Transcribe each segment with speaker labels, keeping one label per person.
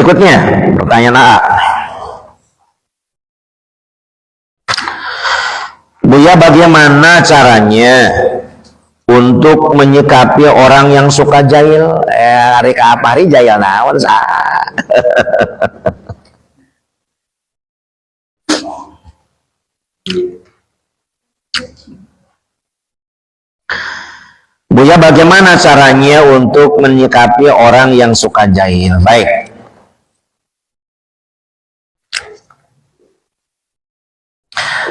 Speaker 1: Berikutnya, pertanyaan A. Buya, bagaimana caranya untuk menyikapi orang yang suka jahil? Hari ke apa hari jahil naon sah. Buya, bagaimana caranya untuk menyikapi orang yang suka jahil? Baik.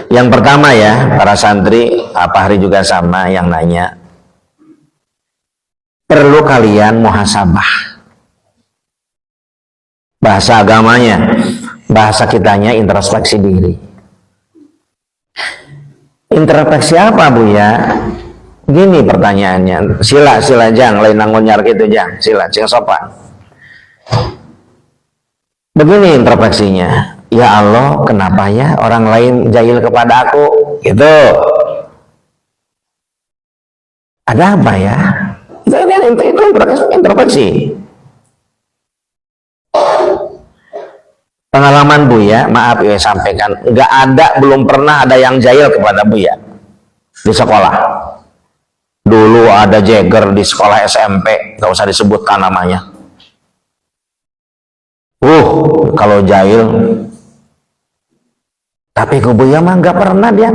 Speaker 1: Yang pertama ya, para santri, apa hari juga sama yang nanya. Perlu kalian muhasabah. Bahasa agamanya, bahasa kitanya introspeksi diri. Introspeksi apa, Buya? Gini pertanyaannya, sila jang, lain nangunyar gitu jang, sila cing sopan. Begini introspeksinya. Ya Allah, kenapa ya orang lain jahil kepada aku? Gitu. Ada apa ya? Itu introspeksi. Pengalaman Buya, maaf ya sampaikan, nggak ada, belum pernah ada yang jahil kepada Buya di sekolah. Dulu ada jeger di sekolah SMP, nggak usah disebutkan namanya. Kalau jahil. Tapi ke Buya mah nggak pernah dia.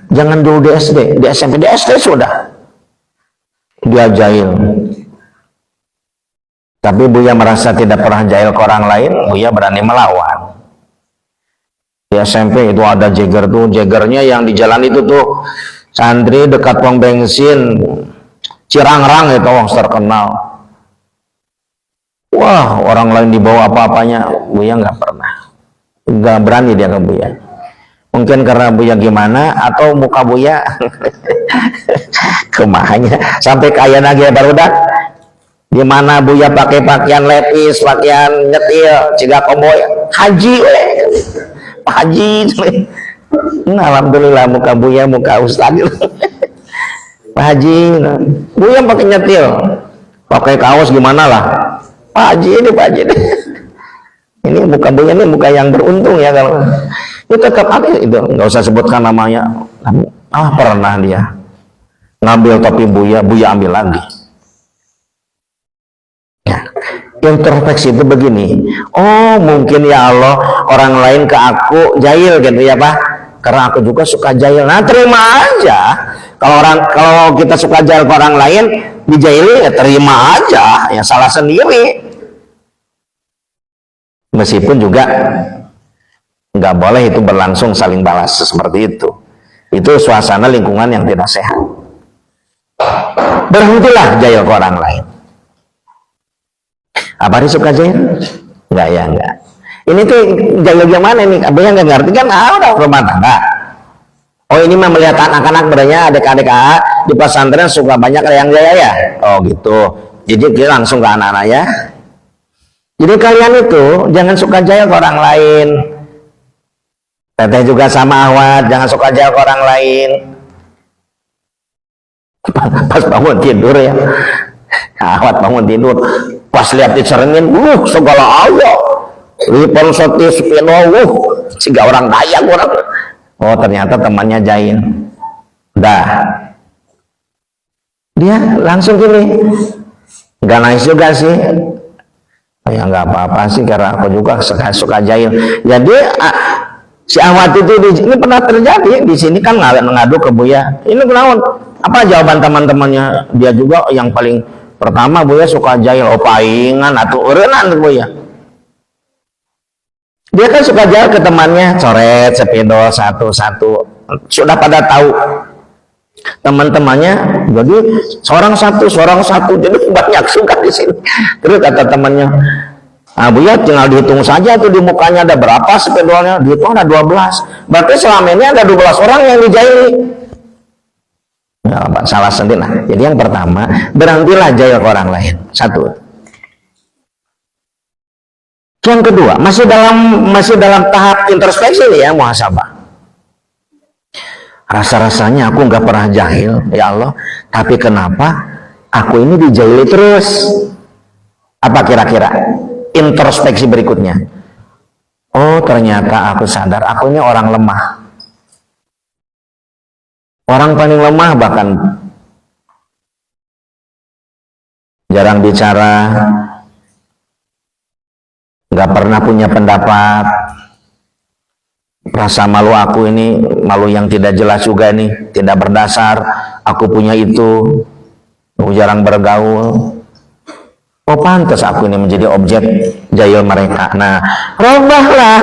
Speaker 1: Jangan dulu di SD, di SMP, di SD sudah dia jahil. Tapi Buya merasa tidak pernah jahil ke orang lain, Buya berani melawan. Di SMP itu ada jeger tuh, jegernya yang di jalan itu tuh santri dekat pom bensin Cirangrang itu wong terkenal. Wah, orang lain dibawa apa-apanya, Buya nggak pernah. Nggak berani dia ke Buya. Mungkin karena Buya gimana, atau muka Buya kemahanya sampai kaya lagi ya barudak. Gimana Buya pakai pakaian lepis, pakaian nyetil, ciga komboy, haji Pak Haji. Nah, alhamdulillah muka Buya muka ustad. Pak Haji, Buya pakai nyetil, pakai kaos gimana lah. Pak Haji ini, Pak Haji ini. Ini muka Buya ini muka yang beruntung ya kalau itu tetap ada itu, nggak usah sebutkan namanya. Pernah dia ngambil topi Buya, Buya ambil lagi. Ya, introspeksi itu begini. Oh, mungkin ya Allah orang lain ke aku jahil gitu ya Pak, karena aku juga suka jahil. Nah, terima aja. Kalau kita suka jahil ke orang lain dijahili ya terima aja, ya salah sendiri. Meskipun juga nggak boleh itu berlangsung saling balas seperti itu. Itu suasana lingkungan yang tidak sehat. Berhentilah jahil ke orang lain. Apa dia suka jahil? Enggak ya, enggak. Ini tuh jahil gimana nih? Abang nggak ngerti kan? Udah rumah tangga. Oh, ini mah melihat anak-anak beranya adik-adik di pesantren suka banyak yang jahil ya. Oh gitu. Jadi kita langsung ke anak-anak ya. Jadi kalian itu jangan suka jahil ke orang lain. Teteh juga sama Ahwat, jangan suka jahil ke orang lain. Pas bangun tidur ya, Ahwat bangun tidur, pas lihat dicerengin, segala ayat, lipon sotis, tiga orang Dayak orang. Oh ternyata temannya jahil. Udah, dia langsung gini, nggak nangis juga sih. Ya nggak apa-apa sih karena aku juga suka jahil. Jadi si Ahmad itu ini pernah terjadi di sini kan ngadu ke Buya. Ini kenapa? Apa jawaban teman-temannya? Dia juga yang paling pertama Buya suka jahil. Oh paingan atau urenan Buya. Dia kan suka jahil ke temannya, coret sepeda satu-satu. Sudah pada tahu teman-temannya, jadi seorang satu, jadi banyak suka di sini. Terus kata temannya, Buya tinggal dihitung saja tuh di mukanya ada berapa sepedolnya, dihitung ada 12. Berarti selama ini ada 12 orang yang dijahili. Ya, salah sendiri. Nah, jadi yang pertama, berhentilah jahil ke orang lain. Satu. Yang kedua, masih dalam tahap introspeksi nih ya, muhasabah. Rasa-rasanya aku nggak pernah jahil, ya Allah. Tapi kenapa aku ini dijahili terus? Apa kira-kira introspeksi berikutnya? Oh, ternyata aku sadar aku ini orang lemah. Orang paling lemah, bahkan jarang bicara, nggak pernah punya pendapat. Rasa malu aku ini malu yang tidak jelas juga nih, tidak berdasar. Aku punya itu, aku jarang bergaul. Oh, pantas aku ini menjadi objek jahil mereka. Nah, robahlah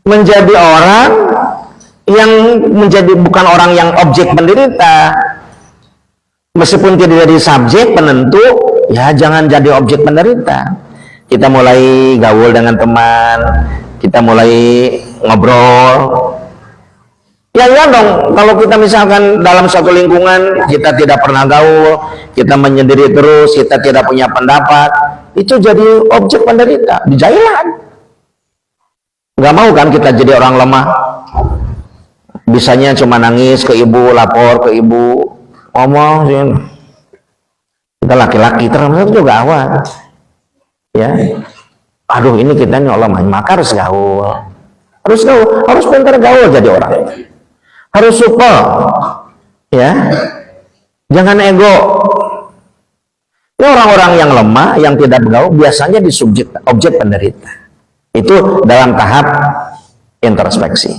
Speaker 1: menjadi orang yang menjadi bukan orang yang objek penderita. Meskipun tidak jadi subjek penentu, ya jangan jadi objek penderita. Kita mulai gaul dengan teman, kita mulai ngobrol. Ya dong, kalau kita misalkan dalam suatu lingkungan kita tidak pernah gaul, kita menyendiri terus, kita tidak punya pendapat, itu jadi objek penderita, dijailan. Nggak mau kan kita jadi orang lemah, bisanya cuma nangis ke ibu, lapor ke ibu, ngomong. Kita laki-laki termasuk juga awal, ya. Aduh, ini kita ini lemah, maka harus gaul, harus pintar gaul jadi orang. Harus support, ya, jangan ego. Ini orang-orang yang lemah, yang tidak bergaul, biasanya di objek penderita. Itu dalam tahap introspeksi.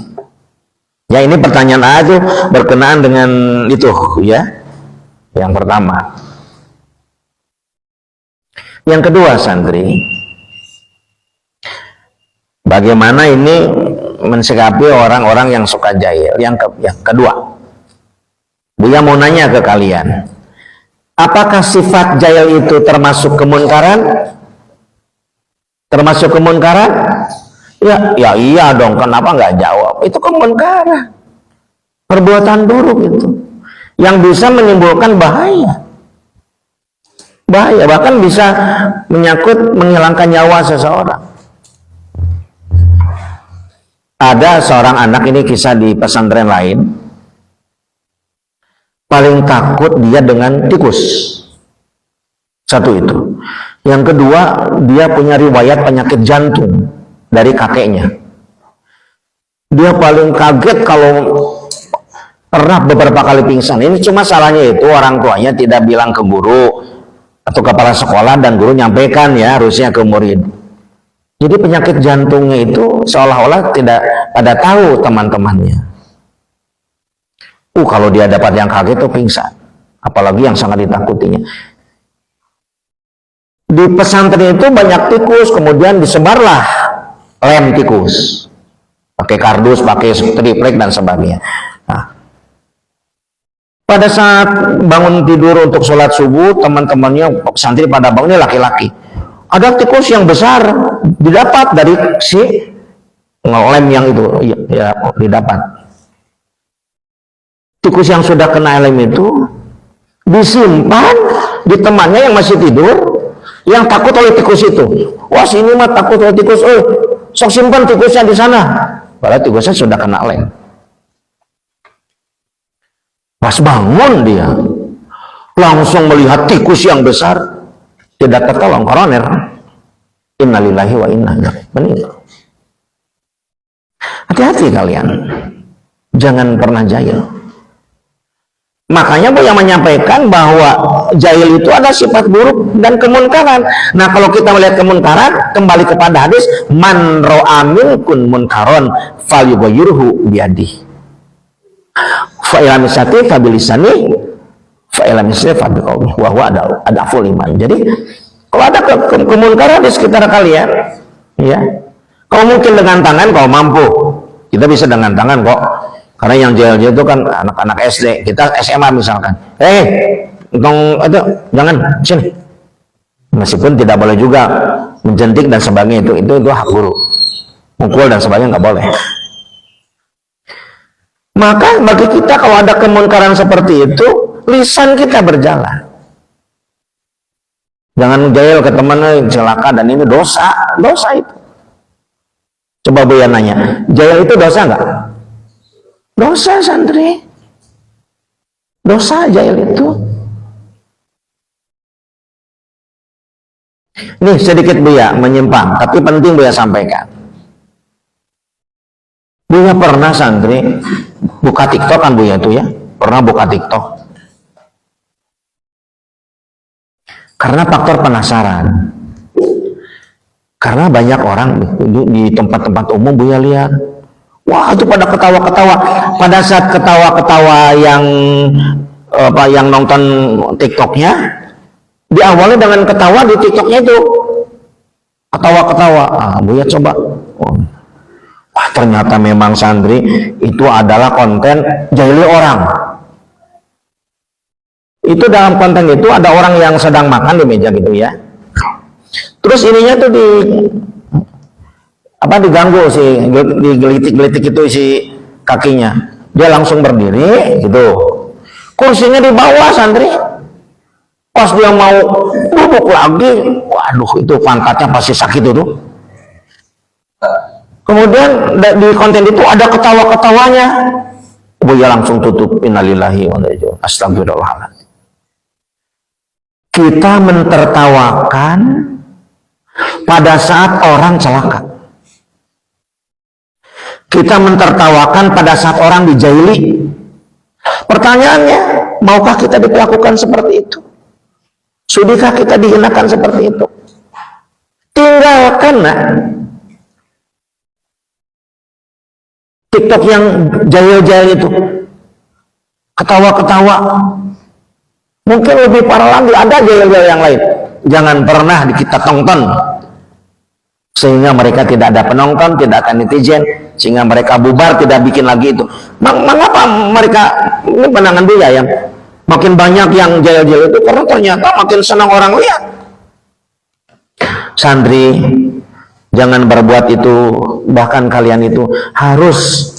Speaker 1: Ya, ini pertanyaan aja berkenaan dengan itu, ya. Yang pertama. Yang kedua, santri, bagaimana ini mensikapi orang-orang yang suka jahil? Yang kedua, Buya mau nanya ke kalian, apakah sifat jahil itu termasuk kemunkaran? Termasuk kemunkaran? Ya iya dong, kenapa nggak jawab? Itu kemunkaran, perbuatan buruk itu, yang bisa menimbulkan bahaya, bahkan bisa menyangkut menghilangkan nyawa seseorang. Ada seorang anak, ini kisah di pesantren lain, paling takut dia dengan tikus. Satu itu. Yang kedua, dia punya riwayat penyakit jantung dari kakeknya. Dia paling kaget kalau pernah beberapa kali pingsan. Ini cuma salahnya itu orang tuanya tidak bilang ke guru atau kepala sekolah, dan guru nyampaikan ya harusnya ke murid. Jadi penyakit jantungnya itu seolah-olah tidak pada tahu teman-temannya. Kalau dia dapat yang kaget itu pingsan, apalagi yang sangat ditakutinya. Di pesantren itu banyak tikus, kemudian disebarlah lem tikus, pakai kardus, pakai triplek dan sebagainya. Nah, pada saat bangun tidur untuk sholat subuh, teman-temannya santri pada bangun, ini laki-laki. Ada tikus yang besar didapat dari si lem yang itu, ya didapat. Tikus yang sudah kena lem itu disimpan di temannya yang masih tidur, yang takut oleh tikus itu. Wah, sini mah takut oleh tikus, sok simpan tikusnya di sana. Padahal tikusnya sudah kena lem. Pas bangun dia langsung melihat tikus yang besar, tidak tertolong, koroner. Innalillahi wa inna ilaihi meninggal. Hati-hati kalian, jangan pernah jahil. Makanya Buya menyampaikan bahwa jahil itu ada sifat buruk dan kemunkaran. Nah, kalau kita melihat kemunkaran, kembali kepada hadis, man ra'a minkum munkaron falyughayyirhu biyadihi, fa illam yastati fa bilisani, fa illam yastati fa biqalbihi wa huwa adaful iman. Jadi kalau ada kemunkaran di sekitar kalian, ya, kalau mungkin dengan tangan, kalau mampu, kita bisa dengan tangan kok. Karena yang jahil itu kan anak-anak SD, kita SMA misalkan. Itu jangan sini. Meskipun tidak boleh juga menjentik dan sebagainya, itu hak guru. Mukul dan sebagainya nggak boleh. Maka bagi kita kalau ada kemunkaran seperti itu, lisan kita berjalan. Jangan jahil ke temannya celaka dan ini dosa itu. Coba Buya nanya, jahil itu dosa nggak? Dosa, santri. Dosa jahil itu. Ini sedikit Buya menyimpang, tapi penting Buya sampaikan. Buya pernah santri buka TikTok kan Buya itu ya, pernah buka TikTok. Karena faktor penasaran. Karena banyak orang di tempat-tempat umum Buya lihat, wah itu pada ketawa-ketawa. Pada saat ketawa-ketawa yang nonton TikToknya, diawali dengan ketawa di TikToknya itu, ketawa-ketawa. Buya coba, wah ternyata memang santri itu adalah konten jahili orang. Itu dalam konten itu ada orang yang sedang makan di meja gitu ya. Terus ininya tuh diganggu sih, digelitik-gelitik itu si kakinya. Dia langsung berdiri gitu. Kursinya di bawah santri. Pas dia mau duduk lagi, waduh itu pangkatnya pasti sakit itu. Kemudian di konten itu ada ketawa-ketawanya. Buya langsung tutup, innalillahi wa inna ilaihi raji'un. Astagfirullahaladzim. Kita mentertawakan pada saat orang celaka. Kita mentertawakan pada saat orang dijaili. Pertanyaannya, maukah kita diperlakukan seperti itu? Sudikah kita dihinakan seperti itu? Tinggalkan TikTok yang jahil-jahil itu, ketawa-ketawa. Mungkin lebih parah lagi, ada jahil-jahil yang lain. Jangan pernah kita tonton, sehingga mereka tidak ada penonton, tidak ada netizen, sehingga mereka bubar, tidak bikin lagi itu. Mengapa mereka, ini pandangan dia ya, makin banyak yang jahil-jahil itu, karena ternyata makin senang orang lihat. Santri, jangan berbuat itu. Bahkan kalian itu harus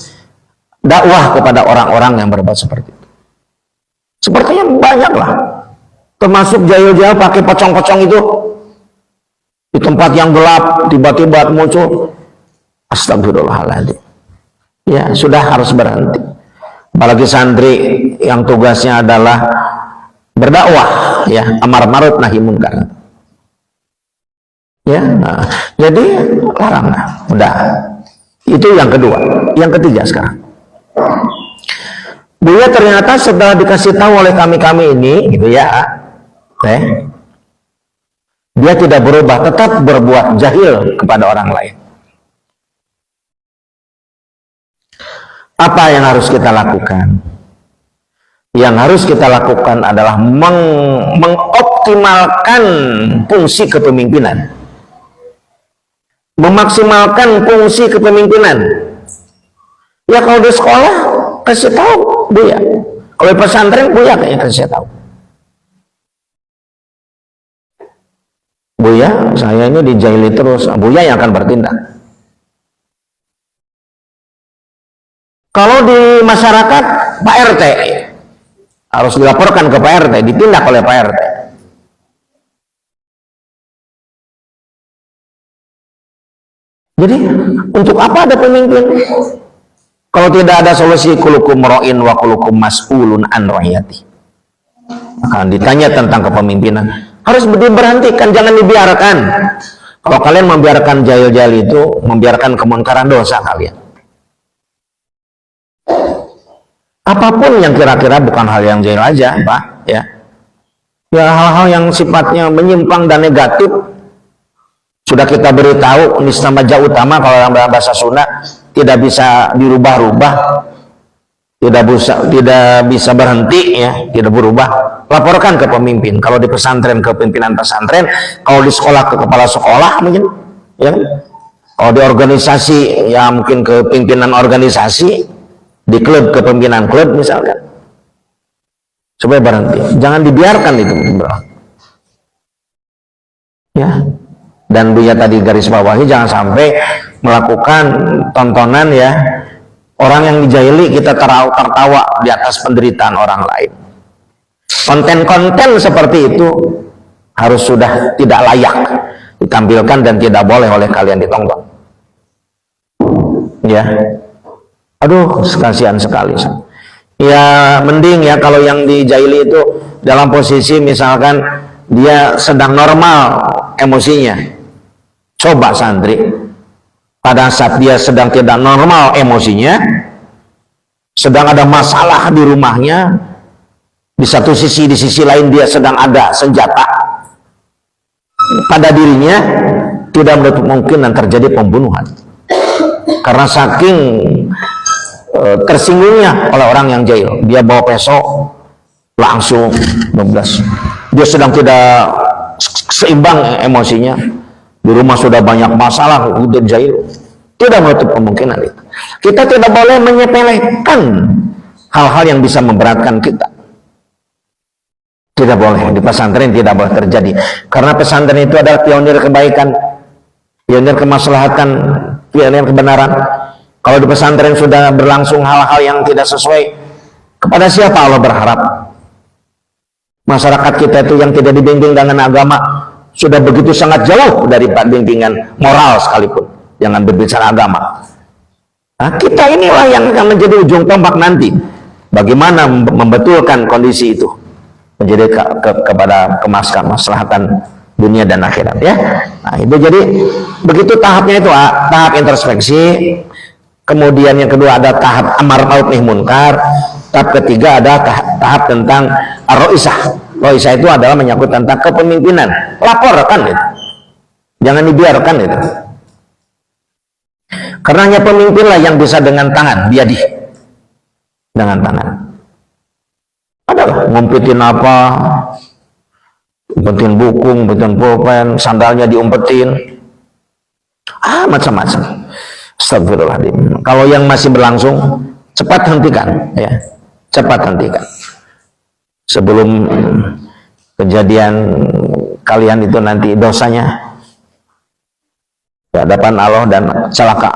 Speaker 1: dakwah kepada orang-orang yang berbuat seperti itu. Sepertinya banyak lah, termasuk jahil-jahil pakai pocong-pocong itu di tempat yang gelap tiba-tiba muncul. Astagfirullahaladzim. Ya sudah, harus berhenti. Apalagi santri yang tugasnya adalah berdakwah, ya, amar ma'ruf nahi munkar. Ya, jadi larang. Udah. Itu yang kedua. Yang ketiga sekarang. Buya ternyata setelah dikasih tahu oleh kami ini, gitu ya, dia tidak berubah, tetap berbuat jahil kepada orang lain. Apa yang harus kita lakukan? Yang harus kita lakukan adalah mengoptimalkan fungsi kepemimpinan. Memaksimalkan fungsi kepemimpinan. Ya kalau di sekolah kasih tahu Buya, kalau di pesantren Buya kayaknya kasih tahu. Buya, saya ini dijahili terus. Buya yang akan bertindak. Kalau di masyarakat, Pak RT harus dilaporkan ke Pak RT, ditindak oleh Pak RT. Jadi untuk apa ada pemimpin? Kalau tidak ada solusi, kulukum ra'in wa kulukum mas'ulun an ra'iyati. Akan ditanya tentang kepemimpinan. Harus diberhentikan, jangan dibiarkan. Kalau kalian membiarkan jahil-jahil itu, membiarkan kemungkaran, dosa kalian. Apapun yang kira-kira bukan hal yang jahil aja, Pak, ya. Ya hal-hal yang sifatnya menyimpang dan negatif sudah kita beritahu, nista maja utama kalau dalam bahasa Sunda tidak bisa dirubah-rubah, tidak bisa berhenti, ya, tidak berubah. Laporkan ke pemimpin. Kalau di pesantren ke pimpinan pesantren, kalau di sekolah ke kepala sekolah mungkin, ya. Kalau di organisasi ya mungkin ke pimpinan organisasi, di klub ke pimpinan klub misalkan. Supaya berhenti. Jangan dibiarkan itu, bro. Ya. Dan Buya tadi garis bawahi, jangan sampai melakukan tontonan, ya, orang yang dijahili kita tertawa di atas penderitaan orang lain. Konten-konten seperti itu harus sudah tidak layak ditampilkan dan tidak boleh oleh kalian ditonton. Ya, aduh, kasihan sekali. Ya mending ya kalau yang dijahili itu dalam posisi misalkan dia sedang normal emosinya. Coba santri, pada saat dia sedang tidak normal emosinya, sedang ada masalah di rumahnya, di satu sisi, di sisi lain dia sedang ada senjata pada dirinya, tidak menutup kemungkinan terjadi pembunuhan karena saking tersinggungnya oleh orang yang jahil. Dia bawa pisau langsung 12. Dia sedang tidak seimbang emosinya, di rumah sudah banyak masalah, udah jahil, tidak menutup kemungkinan itu. Kita tidak boleh menyepelekan hal-hal yang bisa memberatkan kita. Tidak boleh, di pesantren tidak boleh terjadi, karena pesantren itu adalah pionir kebaikan, pionir kemaslahatan, pionir kebenaran. Kalau di pesantren sudah berlangsung hal-hal yang tidak sesuai, kepada siapa Allah berharap? Masyarakat kita itu yang tidak dibimbing dengan agama sudah begitu sangat jauh dari bimbingan moral sekalipun, jangan berbicara agama. Nah, kita inilah yang akan menjadi ujung tombak nanti, bagaimana membetulkan kondisi itu menjadi kepada kemaslahatan dunia dan akhirat, ya. Nah, itu jadi begitu tahapnya itu, tahap introspeksi. Kemudian yang kedua ada tahap amar ma'ruf nahi munkar. Tahap ketiga ada tahap tentang ar-roisah. Roisah itu adalah menyangkut tentang kepemimpinan. Laporkan itu, jangan dibiarkan itu. Karena hanya pemimpinlah yang bisa dengan tangan, biadih, dengan tangan. Adalah ngumpetin apa, umpetin buku, umpetin pulpen, sandalnya diumpetin, macam-macam. Astagfirullahaladzim. Kalau yang masih berlangsung, cepat hentikan, ya, cepat hentikan. Sebelum kejadian kalian itu nanti dosanya di hadapan Allah dan celaka.